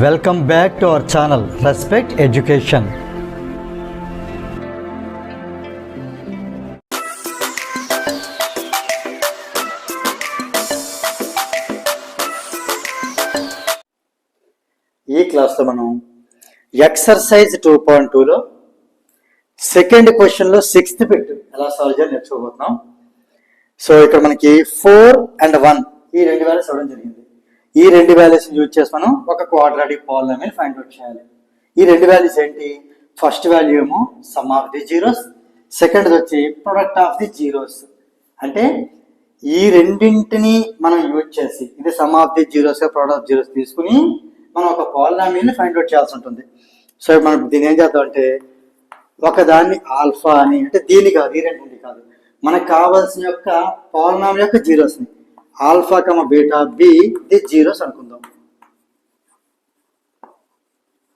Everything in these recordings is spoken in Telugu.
Welcome back to our channel Respect Education. ఈ క్లాస్లో మనం ఎక్సర్సైజ్ 2.2లో సెకండ్ క్వశ్చన్లో సిక్స్త్ బిట్ ఎలా సాల్వ్ చేయాలి నేర్చుకోబోతున్నాం. సో ఇక్కడ మనకి 4 and 1 ఈ రెండు వాల్యూస్ ఇవ్వడం జరిగింది. ఈ రెండు వాల్యూస్ యూజ్ చేసి మనం ఒక క్వాడ్రాటిక్ పాలినామియల్ ఫైండ్ అవుట్ చేయాలి. ఈ రెండు వాల్యూస్ ఏంటి? ఫస్ట్ వాల్యూ ఏమో some of the zeros, second వచ్చి ప్రొడక్ట్ ఆఫ్ ది జీరోస్. అంటే ఈ రెండింటిని మనం యూజ్ చేసి ఇది some of the zeros product of zeros తీసుకుని మనం ఒక పాలినామియల్ని ఫైండ్ అవుట్ చేయాల్సి ఉంటుంది. సో మనం దీన్ని ఏం చేద్దాం అంటే ఒకదాన్ని ఆల్ఫా అని, అంటే దీని కాదు, ఈ రెండింటి కాదు, మనకు కావాల్సిన యొక్క పాలినామియల్ యొక్క జీరోస్ని alpha comma beta be the zeros అనుకుందాం.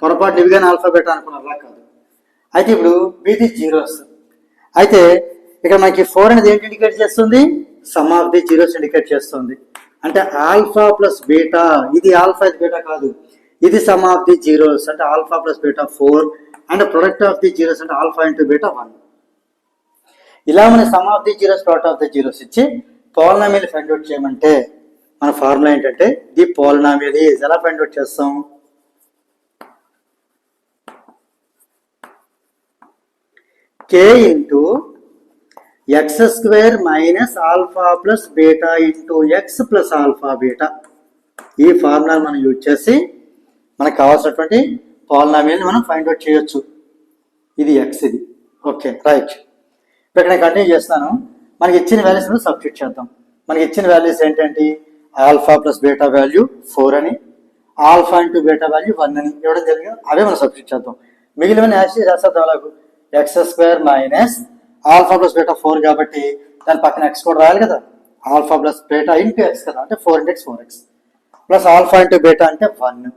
పొరపాటు ఇవిగానే ఆల్ఫా బీటా అనుకున్నాం, అలా కాదు. అయితే ఇప్పుడు బి ది జీరోస్. అయితే ఇక్కడ మనకి 4 అనేది ఏంటి ఇండికేట్ చేస్తుంది? Some of the zeros indicate చేస్తుంది. అంటే ఆల్ఫా ప్లస్ బీటా, ఇది ఆల్ఫా ఇది బీటా కాదు, ఇది సమ్ ఆఫ్ ది జీరోస్ అంటే alpha plus beta 4 and product of the zeros అంటే ఆల్ఫా ఇంటూ బీటా 1. ఇలా మన some of the zeros product of the zeros ఇచ్చి పాలినామియల్ ఫైండ్ అవుట్ చేయమంటే మన ఫార్ములా ఏంటంటే ది పాలినామియల్ ఈజ్, ఎలా ఫైండ్ అవుట్ చేస్తాం? k into X square minus alpha plus beta into X plus alpha beta. ఈ ఫార్ములా మనం యూజ్ చేసి మనకు కావాల్సినటువంటి పాలినామియల్ని మనం ఫైండ్ అవుట్ చేయొచ్చు. ఇది ఎక్స్, ఇది ఓకే రైట్. ఇప్పుడు ఇక్కడ నేను కంటిన్యూ చేస్తాను. మనకి ఇచ్చిన వాల్యూస్ సబ్స్టిట్యూట్ చేద్దాం. మనకి ఇచ్చిన వాల్యూస్ ఏంటంటే ఆల్ఫా ప్లస్ బీటా వాల్యూ 4 అని, ఆల్ఫా ఇంటూ బీటా వాల్యూ 1 అని ఇవ్వడం జరిగింది. అవే మనం సబ్స్టిట్యూట్ చేద్దాం. మిగిలిన యాక్చువల్లీ రాసేద్దాం. అలాగూ X square minus alpha plus beta 4 కాబట్టి దాని పక్కన ఎక్స్ కూడా రాయాలి కదా, alpha plus beta into X కదా, అంటే 4 x 4x plus alpha into beta అంటే 1.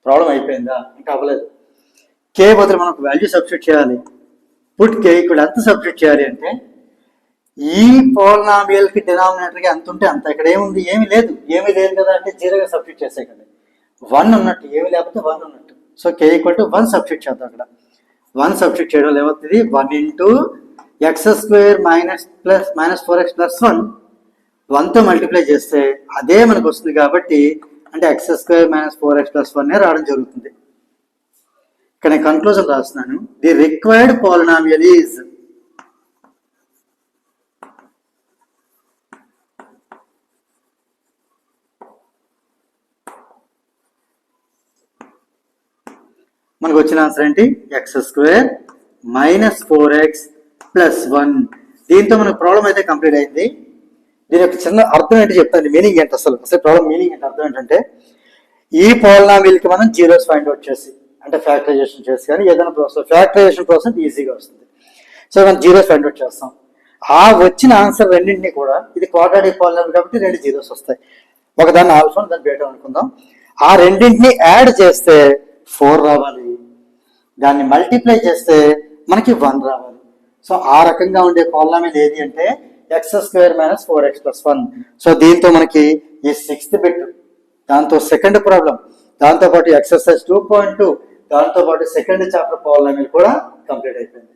ప్రాబ్లం అయిపోయిందా? ఇంకా అవ్వలేదు. కే బదులు మనం ఒక వాల్యూ సబ్స్టిట్యూట్ చేయాలి. పుట్ కే ఇక్కడ ఎంత సబ్స్టిట్యూట్ చేయాలి అంటే ఈ పాలినామియల్ కి డినామినేటర్ గా ఎంత ఉంటే అంత. ఇక్కడ ఏముంది? ఏమీ లేదు. ఏమీ లేదు కదా అంటే 0గా సబ్స్టిట్యూట్ చేసే కదా. 1 ఉన్నట్టు, ఏమి లేకపోతే 1 ఉన్నట్టు. So K equal to 1 substitute చేద్దాం. అక్కడ 1 సబ్స్టిట్యూట్ చేయడం ఏమవుతుంది? 1 into X square minus 4x plus 1తో మల్టిప్లై చేస్తే అదే మనకు వస్తుంది. కాబట్టి అంటే X square minus 4x plus 1 రావడం జరుగుతుంది. ఇక్కడ నేను కన్క్లూజన్ రాస్తున్నాను. ది రిక్వైర్డ్ పాలినామియల్ ఈజ్ మనకు వచ్చిన ఆన్సర్ ఏంటి? X square minus 4x plus 1. దీంతో మనకు ప్రాబ్లం అయితే కంప్లీట్ అయింది. దీని యొక్క చిన్న అర్థం ఏంటి చెప్తాను, మీనింగ్ ఏంటి అసలు ప్రాబ్లం మీనింగ్ ఏంటి, అర్థం ఏంటంటే ఈ పాలినామియల్కి మనం జీరోస్ ఫైండ్ అవుట్ చేసి అంటే ఫ్యాక్టరైజేషన్ చేసి కానీ ఏదైనా ప్రాసెస్ ఫ్యాక్టరైజేషన్ ప్రాసెస్ ఈజీగా వస్తుంది. సో మనం జీరోస్ ఫైండ్ అవుట్ చేస్తాం. ఆ వచ్చిన ఆన్సర్ రెండింటినీ కూడా, ఇది క్వాడ్రాటిక్ పాలినామియల్ కాబట్టి 2 జీరోస్ వస్తాయి. ఒకదాన్ని ఆల్ఫా దాన్ని బీటా అనుకుందాం. ఆ రెండింటిని యాడ్ చేస్తే 4 రావాలి, దాన్ని మల్టిప్లై చేస్తే మనకి 1 రావాలి. సో ఆ రకంగా ఉండే పాలినామియల్ ఏది అంటే X square minus 4x plus 1. So దీంతో మనకి ఈ 6th బిట్, దాంతో సెకండ్ ప్రాబ్లం, దాంతో పాటు ఎక్సర్సైజ్ 2.2, దాంతో పాటు సెకండ్ చాప్టర్ పాలినామియల్ కూడా కంప్లీట్ అయిపోయింది.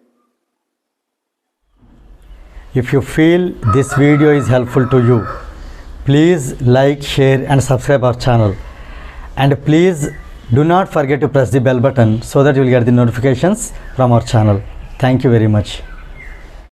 If you feel this video is helpful to you, please like, share and subscribe our channel. And please do not forget to press the bell button so that you will get the notifications from our channel. Thank you very much.